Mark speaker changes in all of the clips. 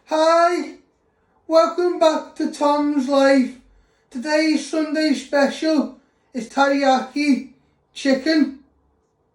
Speaker 1: Hi, welcome back to Tom's Life. Today's Sunday special is teriyaki chicken.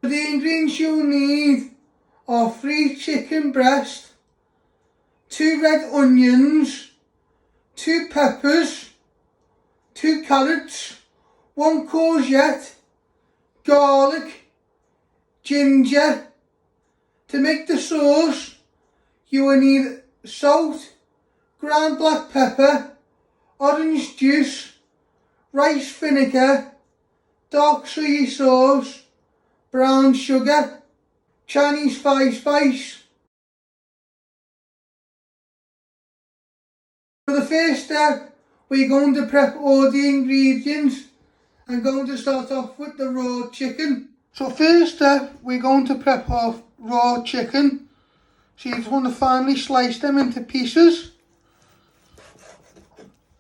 Speaker 1: The ingredients you'll need are 3 chicken breasts, 2 red onions, 2 peppers, 2 carrots, 1 courgette, garlic, ginger. To make the sauce, you will need salt, ground black pepper, orange juice, rice vinegar, dark soy sauce, brown sugar, Chinese spice. For the first step, we're going to prep all the ingredients. I'm going to start off with the raw chicken. So first step, we're going to prep off raw chicken. So you just want to finely slice them into pieces.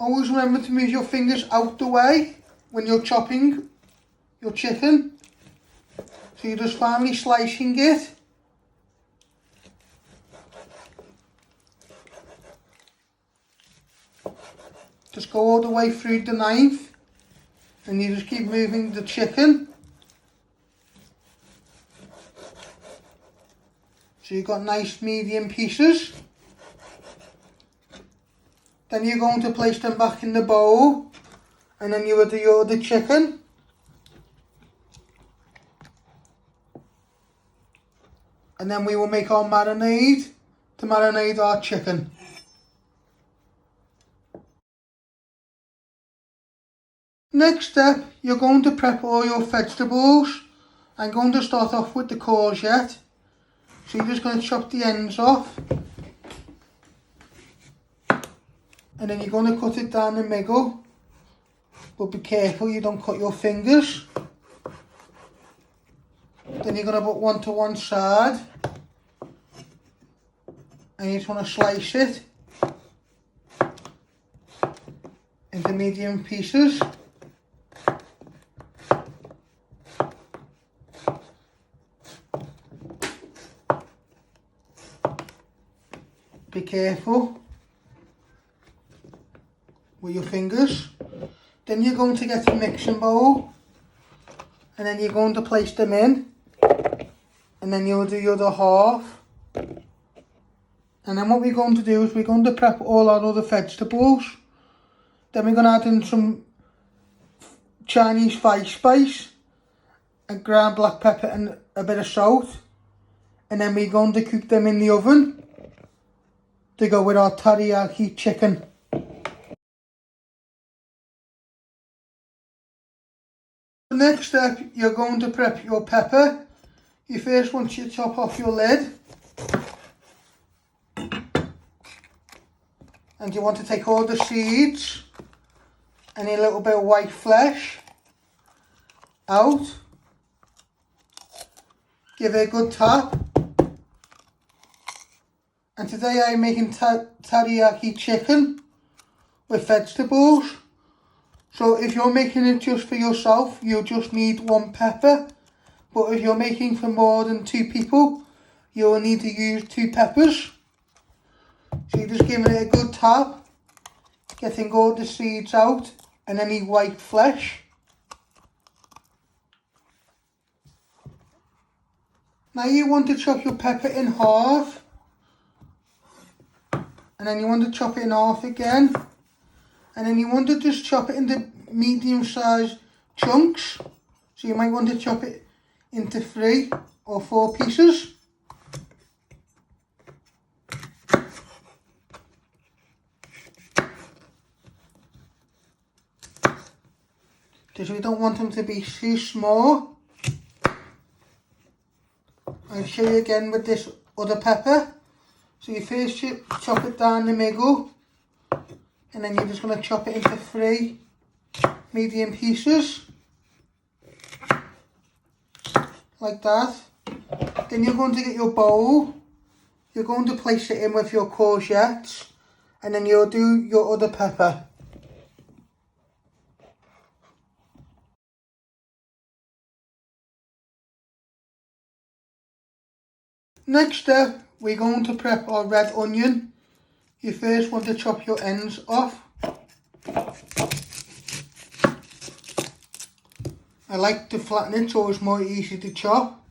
Speaker 1: Always remember to move your fingers out the way when you're chopping your chicken. So you're just finely slicing it. Just go all the way through the knife and you just keep moving the chicken. So you've got nice medium pieces. Then you're going to place them back in the bowl and then you will do your other chicken. And then we will make our marinade to marinate our chicken. Next step, you're going to prep all your vegetables. I'm going to start off with the courgette. So you're just going to chop the ends off. And then you're going to cut it down the middle. But be careful you don't cut your fingers. Then you're going to put one to one side. And you just want to slice it into medium pieces. Be careful with your fingers. Then you're going to get a mixing bowl and then you're going to place them in and then you'll do the other half. And then what we're going to do is we're going to prep all our other vegetables. Then we're going to add in some Chinese spice and ground black pepper and a bit of salt. And then we're going to cook them in the oven to go with our teriyaki chicken. The next step, you're going to prep your pepper. You first want to chop off your lid. And you want to take all the seeds and a little bit of white flesh out. Give it a good tap. And today I'm making teriyaki chicken with vegetables. So if you're making it just for yourself, you'll just need 1 pepper. But if you're making for more than 2 people, you'll need to use 2 peppers. So you're just giving it a good tap, getting all the seeds out and any white flesh. Now you want to chop your pepper in half. And then you want to chop it in half again. And then you want to just chop it into medium-sized chunks. So you might want to chop it into 3 or 4 pieces. Because we don't want them to be too small. I'll show you again with this other pepper. So you first chop it down the middle. And then you're just going to chop it into 3 medium pieces. Like that. Then you're going to get your bowl. You're going to place it in with your courgettes. And then you'll do your other pepper. Next step, we're going to prep our red onion. You first want to chop your ends off. I like to flatten it so it's more easy to chop.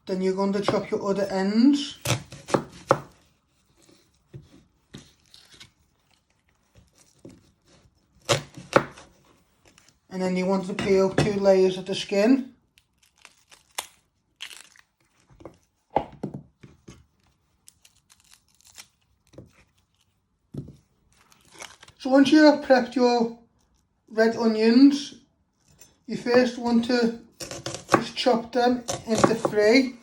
Speaker 1: Then you're going to chop your other ends. And then you want to peel 2 layers of the skin. So once you have prepped your red onions, you first want to just chop them into 3.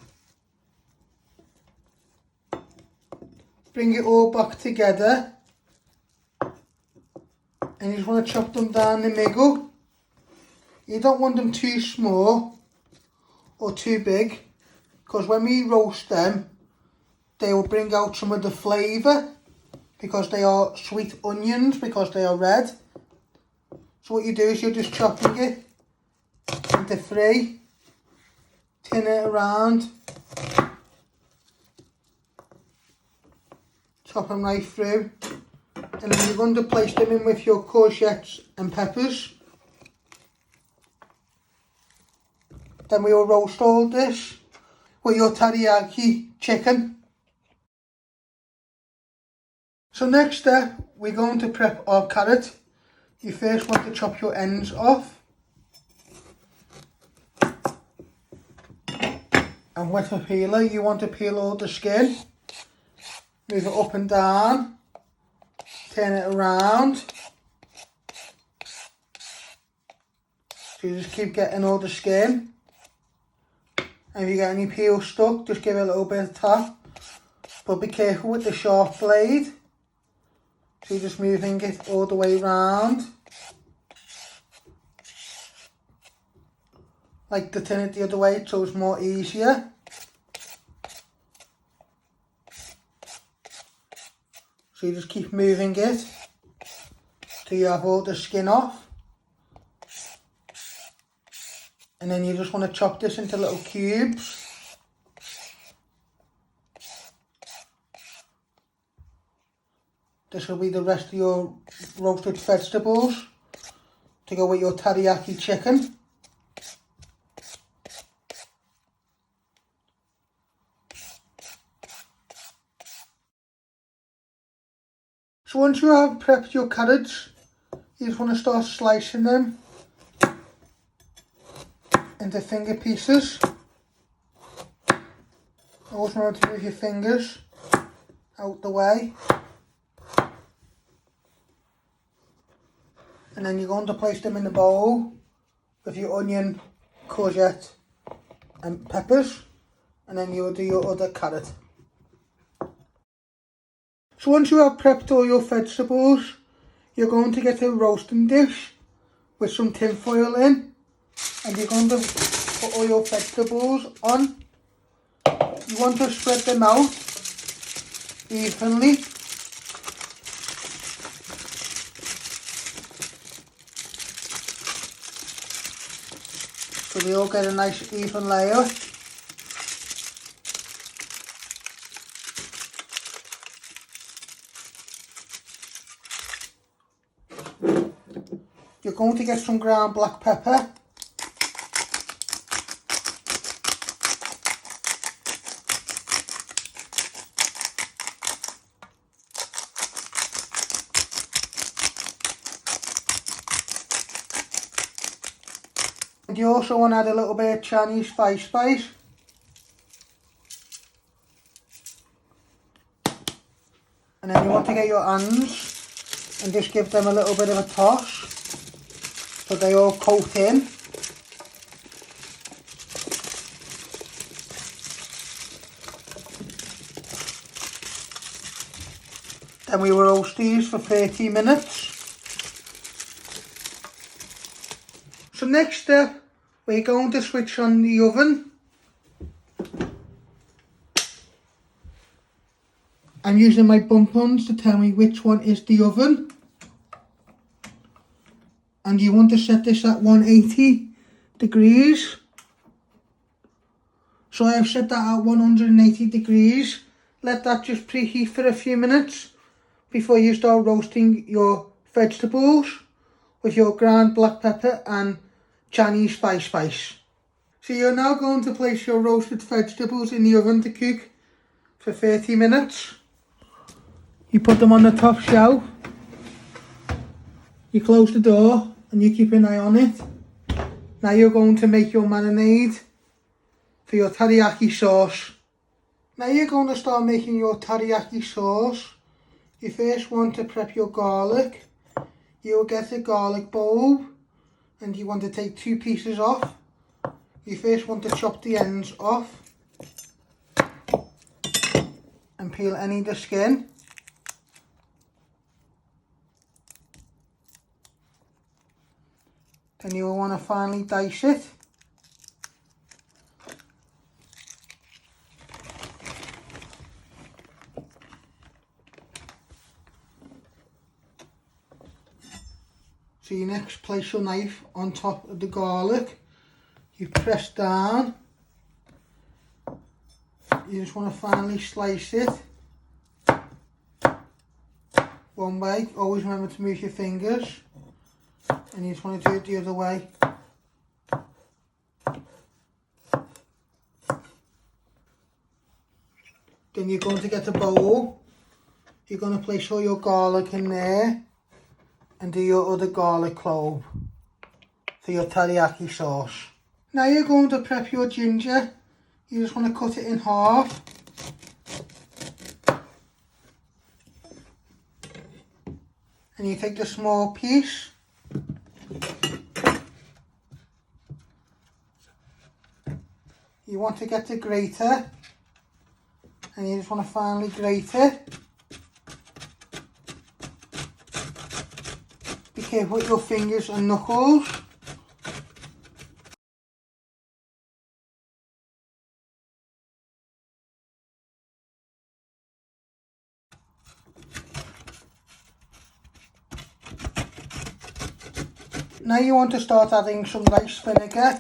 Speaker 1: Bring it all back together. And you just want to chop them down the middle. You don't want them too small or too big, because when we roast them, they will bring out some of the flavour, because they are sweet onions, because they are red. So what you do is you're just chopping it into 3, turn it around, chop them right through, and then you're going to place them in with your courgettes and peppers. Then we will roast all this with your teriyaki chicken. So next step, we're going to prep our carrot. You first want to chop your ends off. And with a peeler, you want to peel all the skin. Move it up and down. Turn it around. So you just keep getting all the skin. And if you get any peel stuck, just give it a little bit of tap. But be careful with the sharp blade. So you're just moving it all the way around. Like to turn it the other way so it's more easier. So you just keep moving it till you have all the skin off. And then you just want to chop this into little cubes. This will be the rest of your roasted vegetables to go with your teriyaki chicken. So once you have prepped your carrots, you just want to start slicing them into finger pieces. Always remember to move your fingers out the way. And then you're going to place them in the bowl with your onion, courgette and peppers. And then you'll do your other carrot. So once you have prepped all your vegetables, you're going to get a roasting dish with some tin foil in. And you're going to put all your vegetables on. You want to spread them out evenly. So they all get a nice even layer. You're going to get some ground black pepper. And you also want to add a little bit of Chinese spice. And then you want to get your hands and just give them a little bit of a toss so they all coat in. Then we will roast these for 30 minutes. So next step, we're going to switch on the oven. I'm using my buttons to tell me which one is the oven. And you want to set this at 180 degrees. So I've set that at 180 degrees. Let that just preheat for a few minutes before you start roasting your vegetables with your ground black pepper and Chinese spice. So you're now going to place your roasted vegetables in the oven to cook for 30 minutes. You put them on the top shelf. You close the door and you keep an eye on it. Now you're going to make your marinade for your teriyaki sauce. Now you're going to start making your teriyaki sauce. You first want to prep your garlic. You'll get a garlic bowl and you want to take 2 pieces off. You first want to chop the ends off and peel any of the skin. Then you'll want to finally dice it. So you next place your knife on top of the garlic. You press down. You just want to finally slice it one way. Always remember to move your fingers. And you just want to do it the other way. Then you're going to get a bowl. You're going to place all your garlic in there and do your other garlic clove for your teriyaki sauce. Now you're going to prep your ginger. You just want to cut it in half. And you take the small piece. You want to get the grater. And you just want to finally grate it. Be careful with your fingers and knuckles. Now you want to start adding some rice vinegar.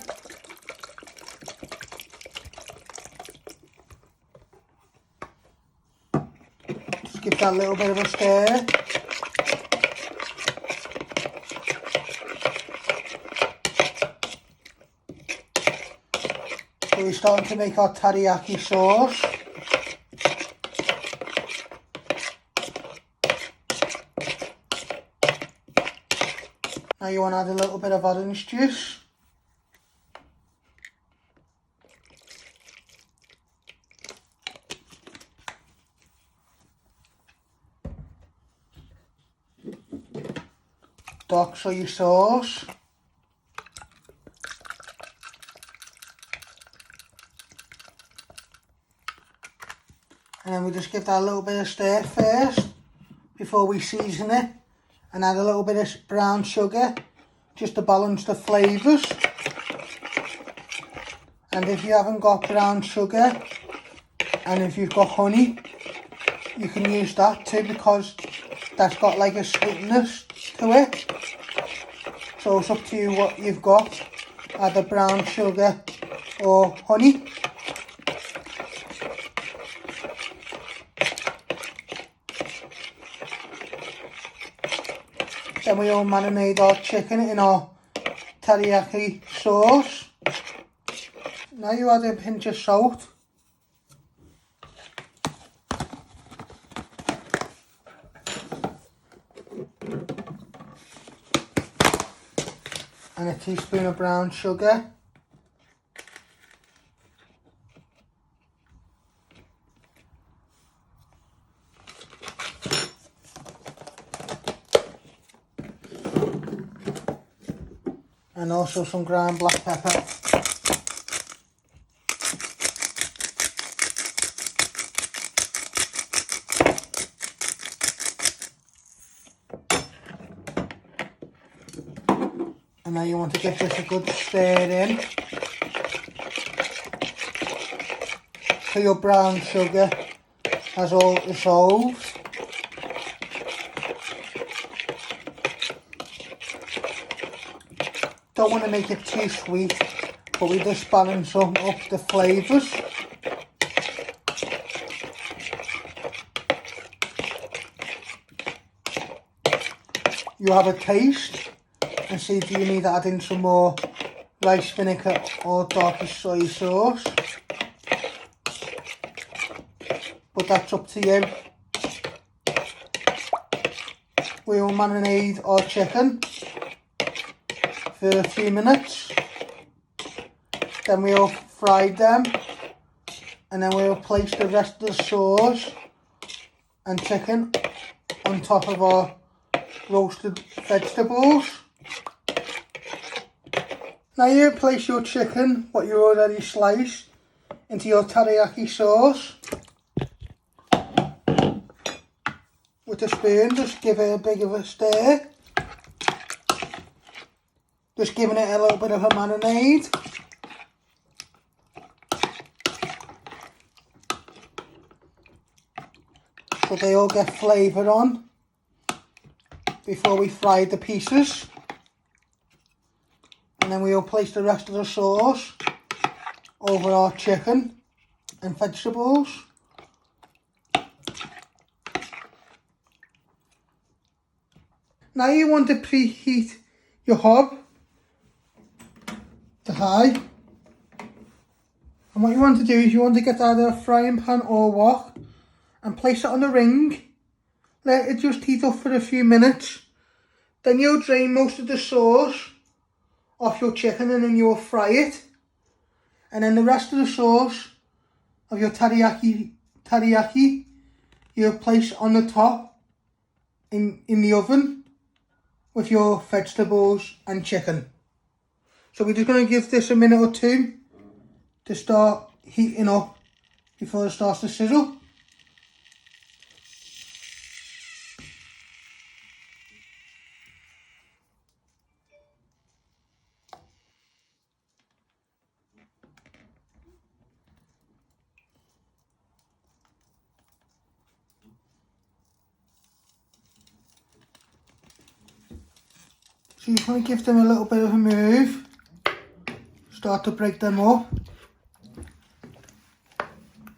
Speaker 1: Just give that a little bit of a stir. So we're starting to make our teriyaki sauce. Now you want to add a little bit of orange juice. Dark soy sauce. And then we just give that a little bit of stir first before we season it. And add a little bit of brown sugar just to balance the flavours. And if you haven't got brown sugar and if you've got honey, you can use that too, because that's got like a sweetness to it. So it's up to you what you've got, either brown sugar or honey. Then we all marinate our chicken in our teriyaki sauce. Now you add a pinch of salt. And a teaspoon of brown sugar. And also some ground black pepper. And now you want to give this a good stir in. So your brown sugar has all dissolved. Don't want to make it too sweet, but we just balance up the flavours. You have a taste and see, do you need to add in some more rice vinegar or darkish soy sauce, but that's up to you. We'll marinate our chicken for a few minutes, then we'll fry them, and then we'll place the rest of the sauce and chicken on top of our roasted vegetables. Now you place your chicken, what you already sliced, into your teriyaki sauce. With a spoon, just give it a bit of a stir. Just giving it a little bit of a marinade. So they all get flavour on before we fry the pieces. And then we'll place the rest of the sauce over our chicken and vegetables. Now you want to preheat your hob to high. And what you want to do is you want to get either a frying pan or wok and place it on the ring. Let it just heat up for a few minutes. Then you'll drain most of the sauce off your chicken and then you'll fry it. And then the rest of the sauce of your teriyaki you'll place on the top in the oven with your vegetables and chicken. So we're just going to give this a minute or two to start heating up before it starts to sizzle. So you want to give them a little bit of a move, start to break them up.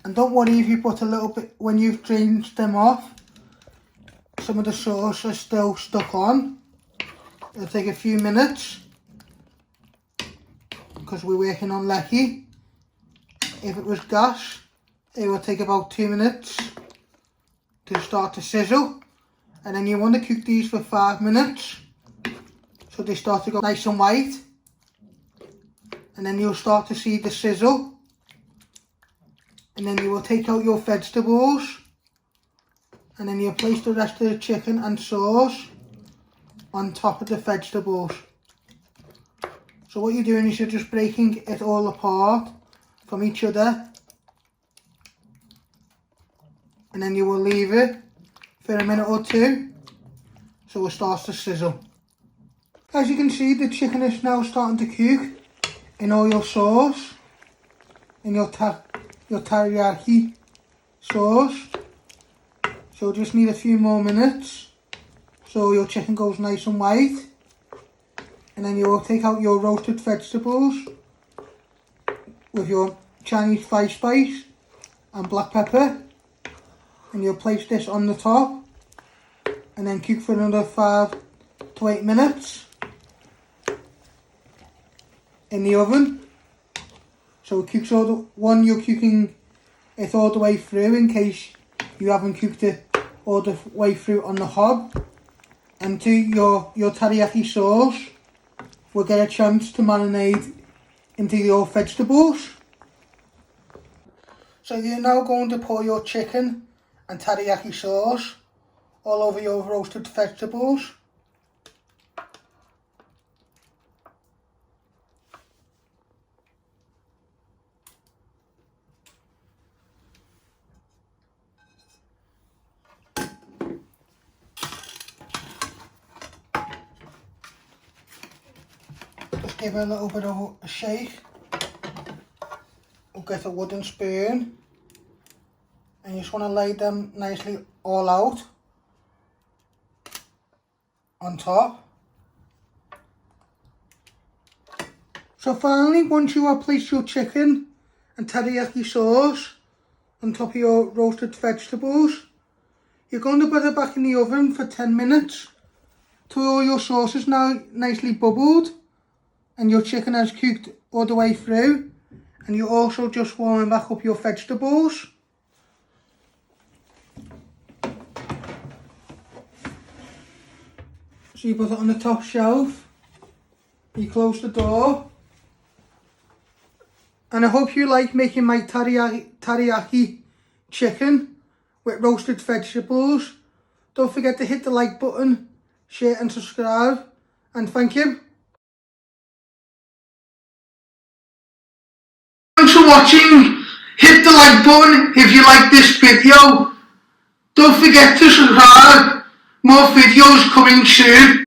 Speaker 1: And don't worry if you put a little bit, when you've drained them off, some of the sauce is still stuck on. It'll take a few minutes because we're working on lecky. If it was gas, it will take about 2 minutes to start to sizzle. And then you want to cook these for 5 minutes. So they start to go nice and white. And then you'll start to see the sizzle. And then you will take out your vegetables. And then you'll place the rest of the chicken and sauce on top of the vegetables. So what you're doing is you're just breaking it all apart from each other. And then you will leave it for a minute or two so it starts to sizzle. As you can see, the chicken is now starting to cook in all your sauce, in your teriyaki sauce. So just need a few more minutes so your chicken goes nice and white. And then you'll take out your roasted vegetables with your Chinese fried spice and black pepper. And you'll place this on the top and then cook for another 5 to 8 minutes in the oven. So it cooks you're cooking it all the way through in case you haven't cooked it all the way through on the hob. And 2, your teriyaki sauce will get a chance to marinate into your vegetables. So you're now going to pour your chicken and teriyaki sauce all over your roasted vegetables. Just give it a little bit of a shake. We'll get a wooden spoon and you just want to lay them nicely all out on top. So finally, once you have placed your chicken and teriyaki sauce on top of your roasted vegetables, you're going to put it back in the oven for 10 minutes till all your sauce is now nicely bubbled and your chicken has cooked all the way through, and you're also just warming back up your vegetables. So you put it on the top shelf, you close the door, and I hope you like making my teriyaki chicken with roasted vegetables. Don't forget to hit the like button, share and subscribe, and thank you. Thanks for watching. Hit the like button if you like this video. Don't forget to subscribe. More videos coming soon.